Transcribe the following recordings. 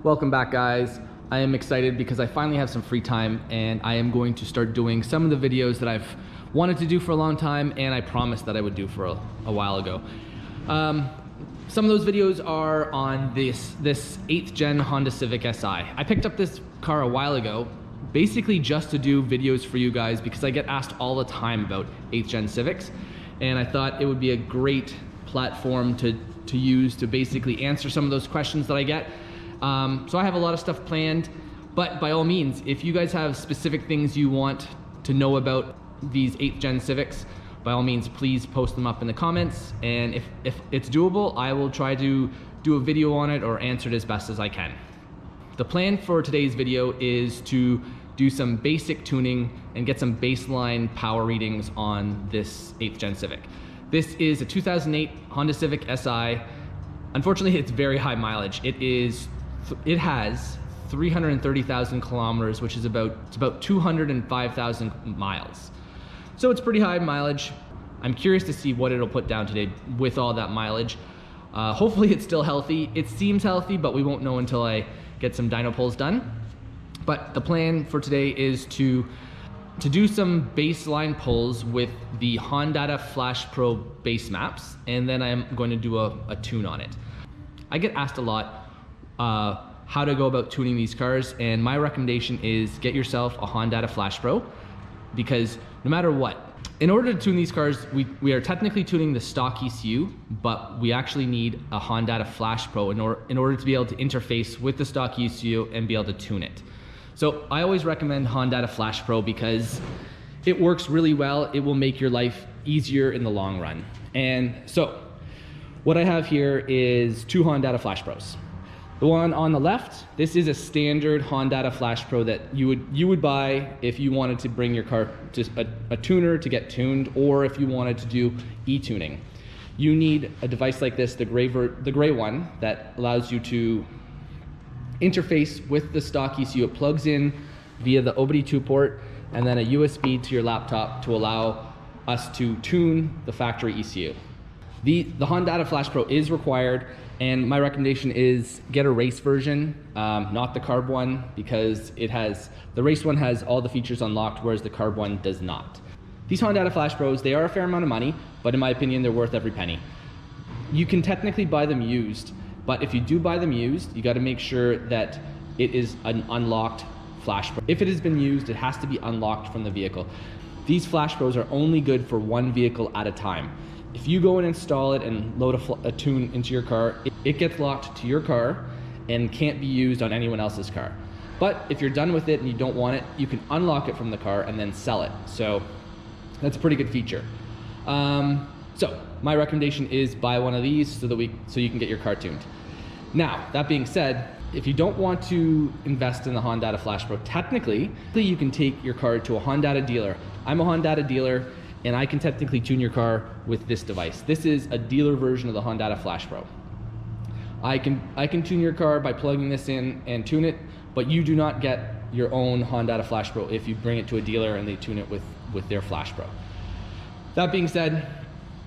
Welcome back, guys. I am excited because I finally have some free time and I am going to start doing some of the videos that I've wanted to do for a long time and I promised that I would do for a while ago. Some of those videos are on this 8th gen Honda Civic Si. I picked up this car a while ago, basically just to do videos for you guys because I get asked all the time about 8th gen Civics, and I thought it would be a great platform to use to basically answer some of those questions that I get. So I have a lot of stuff planned, but by all means, if you guys have specific things you want to know about these 8th gen Civics, by all means, please post them up in the comments, and if it's doable, I will try to do a video on it or answer it as best as I can. The plan for today's video is to do some basic tuning and get some baseline power readings on this 8th gen Civic. This is a 2008 Honda Civic Si. Unfortunately, it's very high mileage. It has 330,000 kilometers, which is about 205,000 miles. So it's pretty high mileage. I'm curious to see what it'll put down today with all that mileage. Hopefully it's still healthy. It seems healthy, but we won't know until I get some dyno pulls done. But the plan for today is to do some baseline pulls with the Hondata Flashpro base maps, and then I'm going to do a tune on it. I get asked a lot how to go about tuning these cars, and my recommendation is get yourself a Hondata Flashpro, because no matter what, in order to tune these cars, we are technically tuning the stock ECU, but we actually need a Hondata Flashpro in order to be able to interface with the stock ECU and be able to tune it. So I always recommend Hondata Flashpro because it works really well. It will make your life easier in the long run. And so what I have here is two Hondata Flashpros. The one on the left, this is a standard Hondata Flashpro that you would buy if you wanted to bring your car to a tuner to get tuned, or if you wanted to do e-tuning. You need a device like this, the gray one, that allows you to interface with the stock ECU. It plugs in via the OBD2 port and then a USB to your laptop to allow us to tune the factory ECU. The Hondata Flashpro is required, and my recommendation is get a race version, not the carb one, because the race one has all the features unlocked, whereas the carb one does not. These Hondata Flashpros, they are a fair amount of money, but in my opinion, they're worth every penny. You can technically buy them used, but if you do buy them used, you got to make sure that it is an unlocked Flashpro. If it has been used, it has to be unlocked from the vehicle. These Flashpros are only good for one vehicle at a time. If you go and install it and load a tune into your car, it gets locked to your car and can't be used on anyone else's car. But if you're done with it and you don't want it, you can unlock it from the car and then sell it. So that's a pretty good feature. So my recommendation is buy one of these so you can get your car tuned. Now, that being said, if you don't want to invest in the Hondata Flashpro, technically you can take your car to a Hondata dealer. I'm a Hondata dealer, and I can technically tune your car with this device. This is a dealer version of the Hondata Flashpro. I can tune your car by plugging this in and tune it, but you do not get your own Hondata Flashpro if you bring it to a dealer and they tune it with their Flashpro. That being said,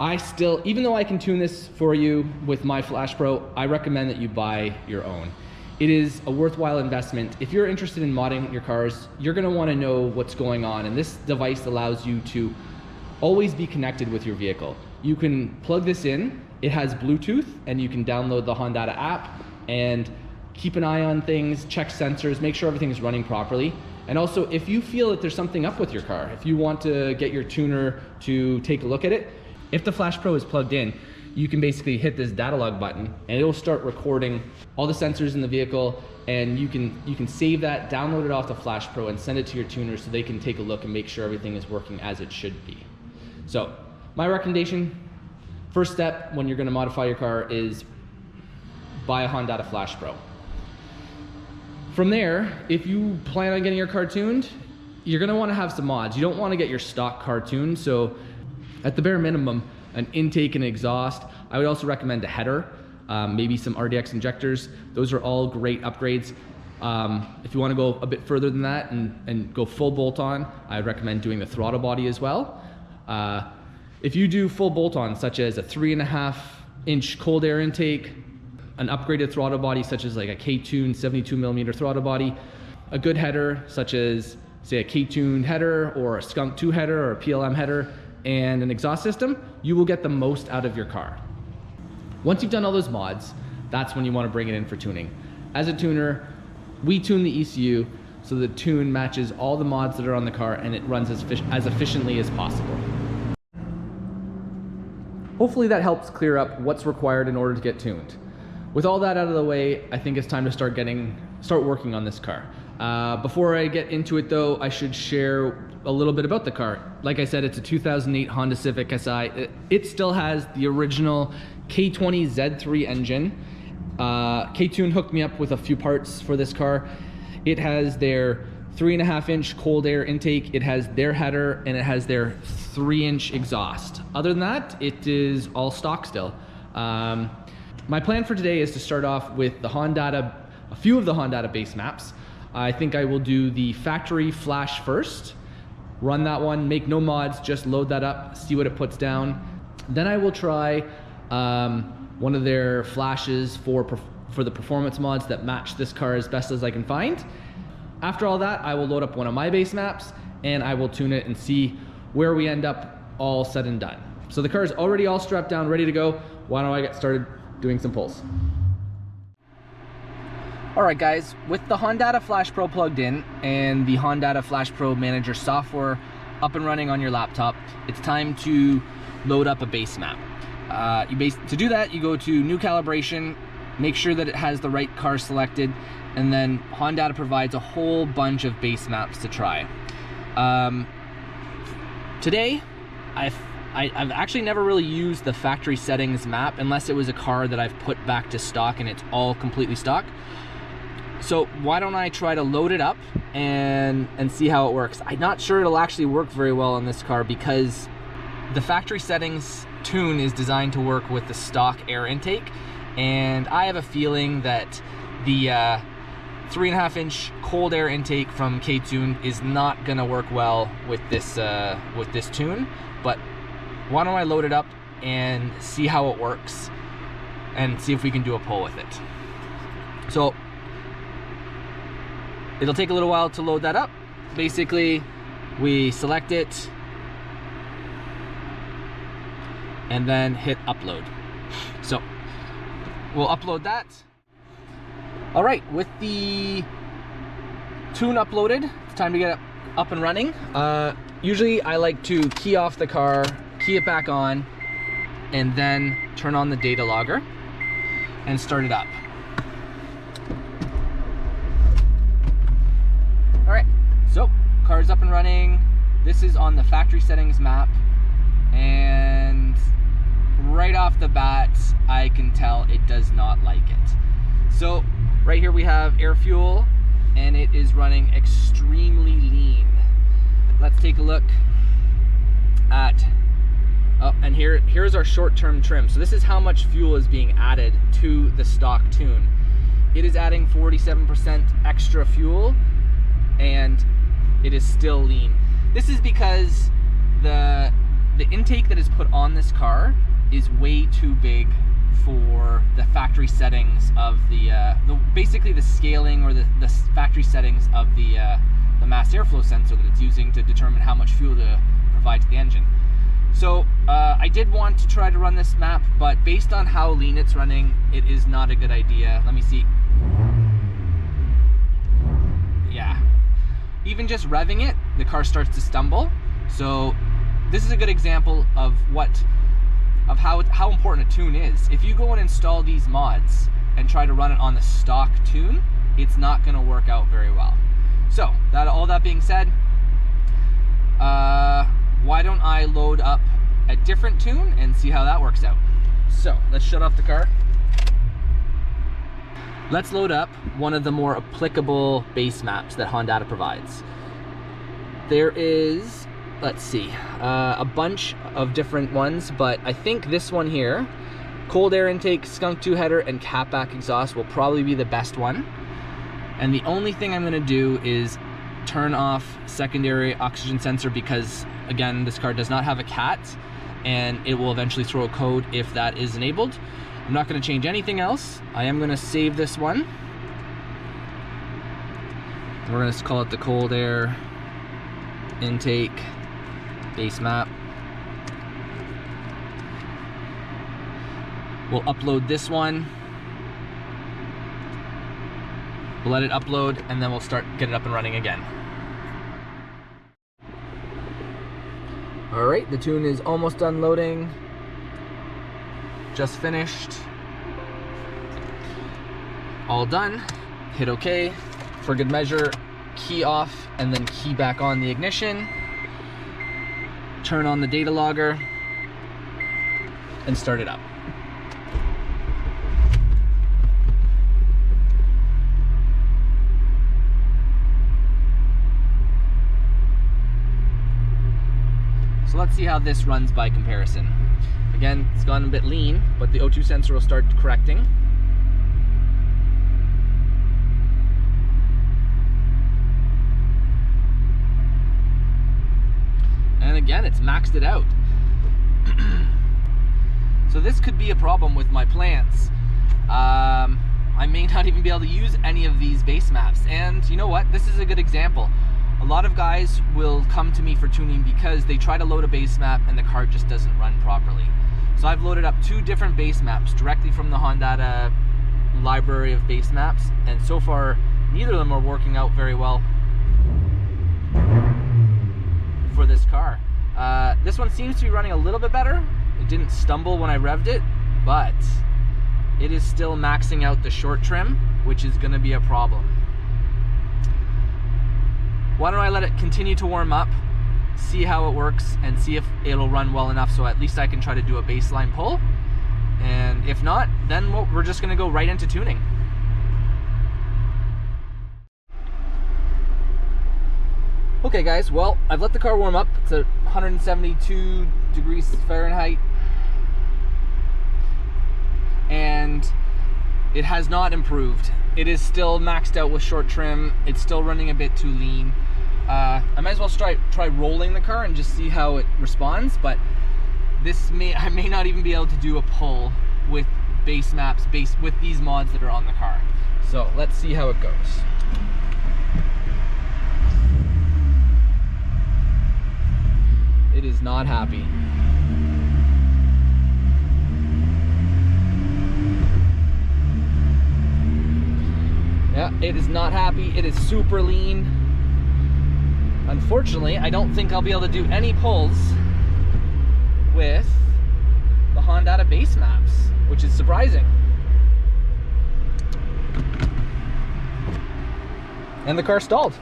even though I can tune this for you with my Flashpro, I recommend that you buy your own. It is a worthwhile investment. If you're interested in modding your cars, you're gonna wanna know what's going on, and this device allows you to always be connected with your vehicle. You can plug this in, it has Bluetooth, and you can download the Hondata app and keep an eye on things, check sensors, make sure everything is running properly. And also, if you feel that there's something up with your car, if you want to get your tuner to take a look at it, if the Flashpro is plugged in, you can basically hit this data log button and it'll start recording all the sensors in the vehicle, and you can save that, download it off the Flashpro and send it to your tuner so they can take a look and make sure everything is working as it should be. So my recommendation, first step when you're going to modify your car is buy a Hondata Flashpro. From there, if you plan on getting your car tuned, you're going to want to have some mods. You don't want to get your stock car tuned, so at the bare minimum, an intake and exhaust. I would also recommend a header, maybe some RDX injectors. Those are all great upgrades. If you want to go a bit further than that and go full bolt-on, I would recommend doing the throttle body as well. If you do full bolt-on, such as a 3.5-inch cold air intake, an upgraded throttle body, such as like a K-Tune 72mm throttle body, a good header, such as say a K-Tune header or a Skunk 2 header or a PLM header, and an exhaust system, you will get the most out of your car. Once you've done all those mods, that's when you want to bring it in for tuning. As a tuner, we tune the ECU so the tune matches all the mods that are on the car and it runs as efficiently as possible. Hopefully that helps clear up what's required in order to get tuned. With all that out of the way, I think it's time to start working on this car. Before I get into it though, I should share a little bit about the car. Like I said, it's a 2008 Honda Civic Si. It still has the original K20 Z3 engine. K-Tune hooked me up with a few parts for this car. It has their 3.5-inch cold air intake, it has their header, and it has their 3-inch exhaust. Other than that, it is all stock still. My plan for today is to start off with the Hondata, a few of the Hondata base maps. I think I will do the factory flash first, run that one, make no mods, just load that up, see what it puts down. Then I will try one of their flashes for the performance mods that match this car as best as I can find. After all that, I will load up one of my base maps and I will tune it and see where we end up all said and done. So the car is already all strapped down, ready to go. Why don't I get started doing some pulls? All right guys, with the Hondata Flashpro plugged in and the Hondata Flashpro Manager software up and running on your laptop, it's time to load up a base map. To do that, you go to New Calibration, make sure that it has the right car selected, and then Hondata provides a whole bunch of base maps to try. Today, I've actually never really used the factory settings map unless it was a car that I've put back to stock and it's all completely stock. So why don't I try to load it up and see how it works. I'm not sure it'll actually work very well on this car because the factory settings tune is designed to work with the stock air intake, and I have a feeling that the 3.5-inch cold air intake from K-Tune is not gonna work well with this tune. But why don't I load it up and see how it works and see if we can do a pull with it. So it'll take a little while to load that up. Basically, we select it and then hit upload. So we'll upload that. All right, with the tune uploaded, it's time to get it up and running. Usually I like to key off the car, key it back on, and then turn on the data logger and start it up. All right, so car's up and running. This is on the factory settings map, and right off the bat, I can tell it does not like it. So right here we have air fuel, and it is running extremely lean. Let's take a look at, and here's our short-term trim. So this is how much fuel is being added to the stock tune. It is adding 47% extra fuel, and it is still lean. This is because the intake that is put on this car is way too big for the factory settings of basically the scaling or the factory settings of the mass airflow sensor that it's using to determine how much fuel to provide to the engine. So I did want to try to run this map, but based on how lean it's running, it is not a good idea. Let me see. Yeah. Even just revving it, the car starts to stumble. So this is a good example of how important a tune is. If you go and install these mods and try to run it on the stock tune, it's not going to work out very well. So all that being said, why don't I load up a different tune and see how that works out. So let's shut off the car. Let's load up one of the more applicable base maps that Hondata provides. There is, let's see, a bunch of different ones, but I think this one here, cold air intake, Skunk 2 header, and catback exhaust will probably be the best one. And the only thing I'm gonna do is turn off secondary oxygen sensor because, again, this car does not have a cat, and it will eventually throw a code if that is enabled. I'm not going to change anything else. I am going to save this one. We're going to call it the cold air intake base map. We'll upload this one. We'll let it upload and then we'll get it up and running again. All right, the tune is almost done loading. Just finished. All done. Hit OK. For good measure, key off and then key back on the ignition. Turn on the data logger and start it up. So let's see how this runs by comparison. Again, it's gone a bit lean, but the O2 sensor will start correcting. And again, it's maxed it out. So this could be a problem with my plans. I may not even be able to use any of these base maps. And you know what? This is a good example. A lot of guys will come to me for tuning because they try to load a base map and the car just doesn't run properly. So I've loaded up 2 different base maps directly from the Hondata library of base maps, and so far neither of them are working out very well for this car. This one seems to be running a little bit better. It didn't stumble when I revved it, but it is still maxing out the short trim, which is going to be a problem. Why don't I let it continue to warm up, see how it works, and see if it'll run well enough so at least I can try to do a baseline pull. And if not, then we're just going to go right into tuning. Okay guys, well, I've let the car warm up. It's at 172 degrees Fahrenheit. And it has not improved. It is still maxed out with short trim. It's still running a bit too lean. I might as well try rolling the car and just see how it responds, but I may not even be able to do a pull with base maps with these mods that are on the car. So let's see how it goes. It is not happy. Yeah, it is not happy. It is super lean. Unfortunately, I don't think I'll be able to do any pulls with the Hondata base maps, which is surprising. And the car stalled.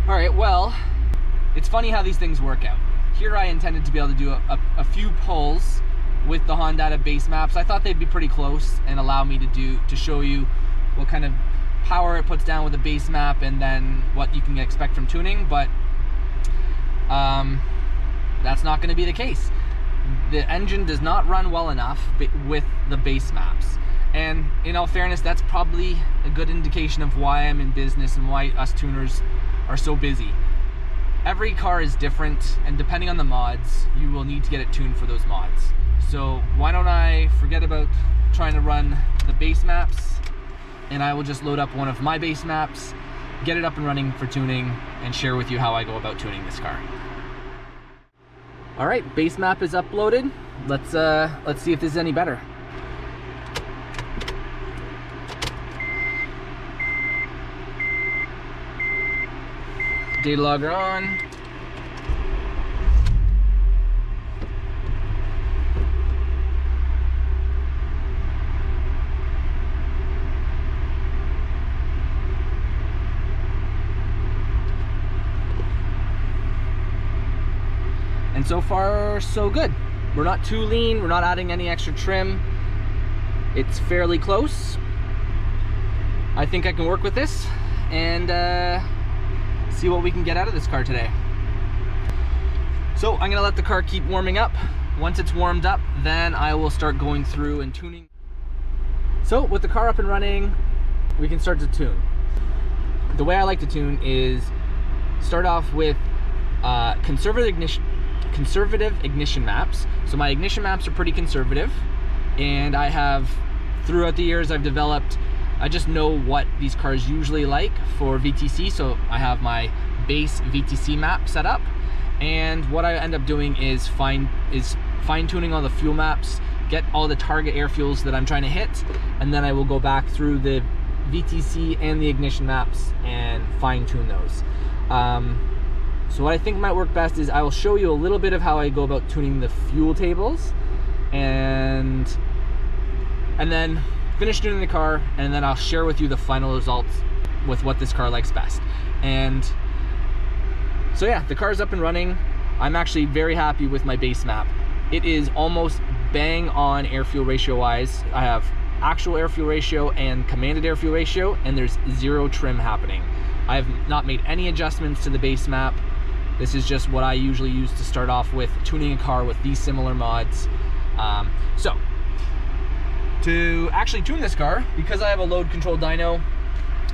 All right, well, it's funny how these things work out. Here I intended to be able to do a few pulls with the Hondata base maps. I thought they'd be pretty close and allow me to show you what kind of power it puts down with a base map and then what you can expect from tuning, but that's not going to be the case. The engine does not run well enough with the base maps. And in all fairness, that's probably a good indication of why I'm in business and why us tuners are so busy. Every car is different, and depending on the mods, you will need to get it tuned for those mods. So why don't I forget about trying to run the base maps, and I will just load up one of my base maps, get it up and running for tuning, and share with you how I go about tuning this car. All right, base map is uploaded. Let's see if this is any better. Data logger on. And so far, so good. We're not too lean, we're not adding any extra trim. It's fairly close. I think I can work with this and see what we can get out of this car today. So I'm gonna let the car keep warming up. Once it's warmed up, then I will start going through and tuning. So with the car up and running, we can start to tune. the way I like to tune is start off with conservative ignition maps. So my ignition maps are pretty conservative, and I have, throughout the years, I've developed, I just know what these cars usually like for VTC, so I have my base VTC map set up, and what I end up doing is fine-tuning all the fuel maps, get all the target air fuels that I'm trying to hit, and then I will go back through the VTC and the ignition maps and fine-tune those. So what I think might work best is I will show you a little bit of how I go about tuning the fuel tables, and then finish tuning the car, and then I'll share with you the final results with what this car likes best. And so yeah, the car's up and running. I'm actually very happy with my base map. It is almost bang on air fuel ratio wise. I have actual air fuel ratio and commanded air fuel ratio, and there's zero trim happening. I have not made any adjustments to the base map. This is just what I usually use to start off with tuning a car with these similar mods. So to actually tune this car, because I have a load control dyno,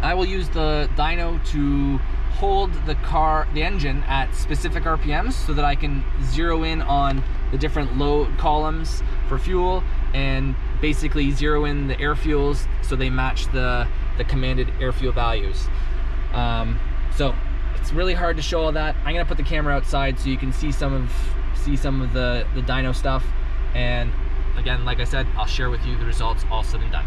I will use the dyno to hold the engine at specific RPMs so that I can zero in on the different load columns for fuel and basically zero in the air fuels so they match the commanded air fuel values. So it's really hard to show all that. I'm gonna put the camera outside so you can see some of the dyno stuff, and again, like I said, I'll share with you the results all said and done.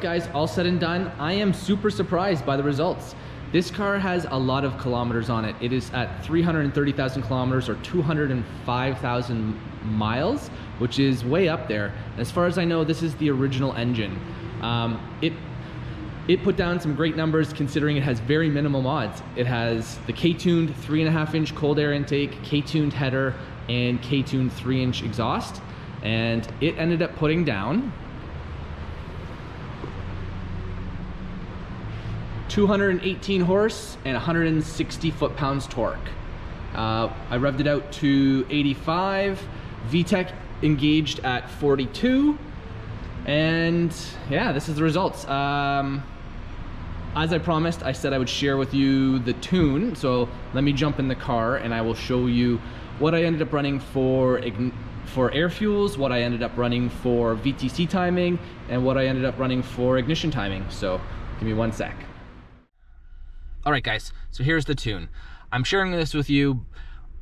guys, all said and done, I am super surprised by the results. This car has a lot of kilometers on it. It is at 330,000 kilometers or 205,000 miles, which is way up there. As far as I know, this is the original engine. It put down some great numbers considering it has very minimal mods. It has the K-tuned 3.5-inch cold air intake, K-tuned header, and K-tuned 3-inch exhaust. And it ended up putting down 218 horse and 160 foot-pounds torque. I revved it out to 85, VTEC engaged at 42, and yeah, this is the results. As I promised, I said I would share with you the tune, so let me jump in the car and I will show you what I ended up running for air fuels, what I ended up running for VTC timing, and what I ended up running for ignition timing. So give me one sec. All right, guys, so here's the tune. I'm sharing this with you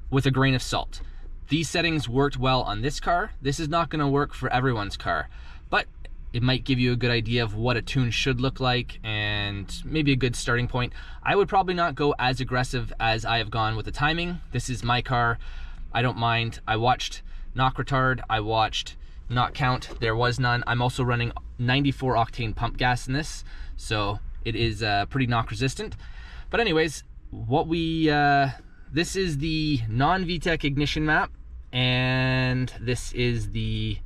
with a grain of salt. These settings worked well on this car. This is not gonna work for everyone's car, but it might give you a good idea of what a tune should look like and maybe a good starting point. I would probably not go as aggressive as I have gone with the timing. This is my car. I don't mind. I watched knock retard. I watched knock count. There was none. I'm also running 94 octane pump gas in this, so it is pretty knock resistant. But anyways, this is the non-VTEC ignition map, and this is the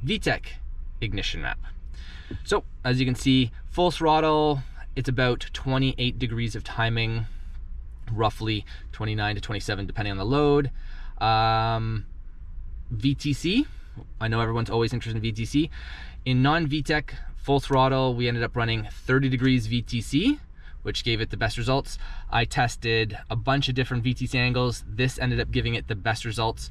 VTEC ignition map. So as you can see, full throttle, it's about 28 degrees of timing, roughly 29 to 27 depending on the load. VTC, I know everyone's always interested in VTC. In non-VTEC full throttle, we ended up running 30 degrees VTC, which gave it the best results. I tested a bunch of different VTC angles. This ended up giving it the best results.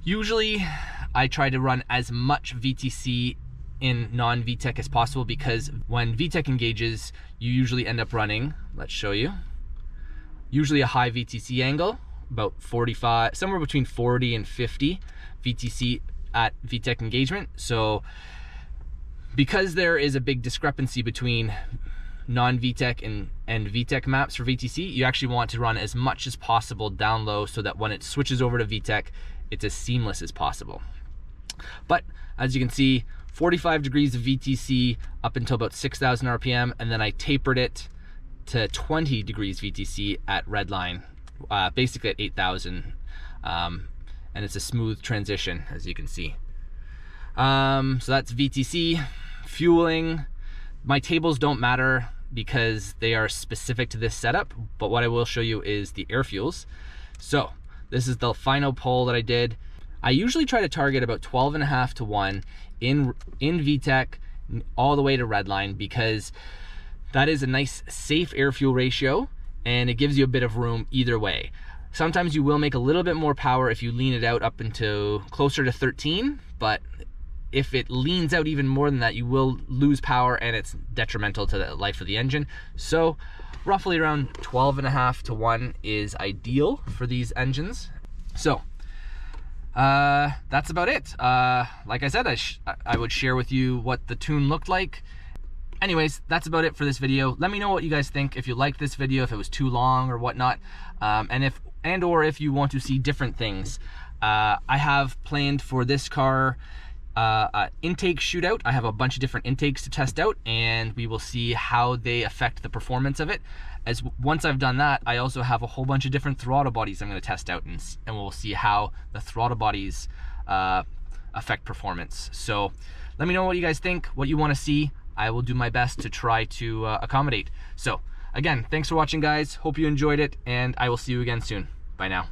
Usually I try to run as much VTC in non-VTEC as possible, because when VTEC engages, you usually end up running, let's show you, usually a high VTC angle, about 45, somewhere between 40 and 50 VTC at VTEC engagement. So because there is a big discrepancy between non-VTEC and VTEC maps for VTC, you actually want to run as much as possible down low so that when it switches over to VTEC, it's as seamless as possible. But as you can see, 45 degrees of VTC up until about 6,000 RPM, and then I tapered it to 20 degrees VTC at redline, basically at 8,000, and it's a smooth transition, as you can see. So that's VTC. Fueling, my tables don't matter because they are specific to this setup, but what I will show you is the air fuels. So this is the final poll that I did. I usually try to target about 12.5 to 1 in VTEC all the way to redline, because that is a nice safe air fuel ratio and it gives you a bit of room either way. Sometimes you will make a little bit more power if you lean it out up into closer to 13, but if it leans out even more than that, you will lose power and it's detrimental to the life of the engine. So roughly around 12.5 to 1 is ideal for these engines. So that's about it. Like I said, I would share with you what the tune looked like. Anyways, that's about it for this video. Let me know what you guys think, if you liked this video, if it was too long or whatnot, and or if you want to see different things. I have planned for this car intake shootout. I have a bunch of different intakes to test out, and we will see how they affect the performance of it. As once I've done that, I also have a whole bunch of different throttle bodies I'm going to test out, and we'll see how the throttle bodies affect performance. So let me know what you guys think, what you want to see. I will do my best to try to accommodate. So again, thanks for watching, guys. Hope you enjoyed it, and I will see you again soon. Bye now.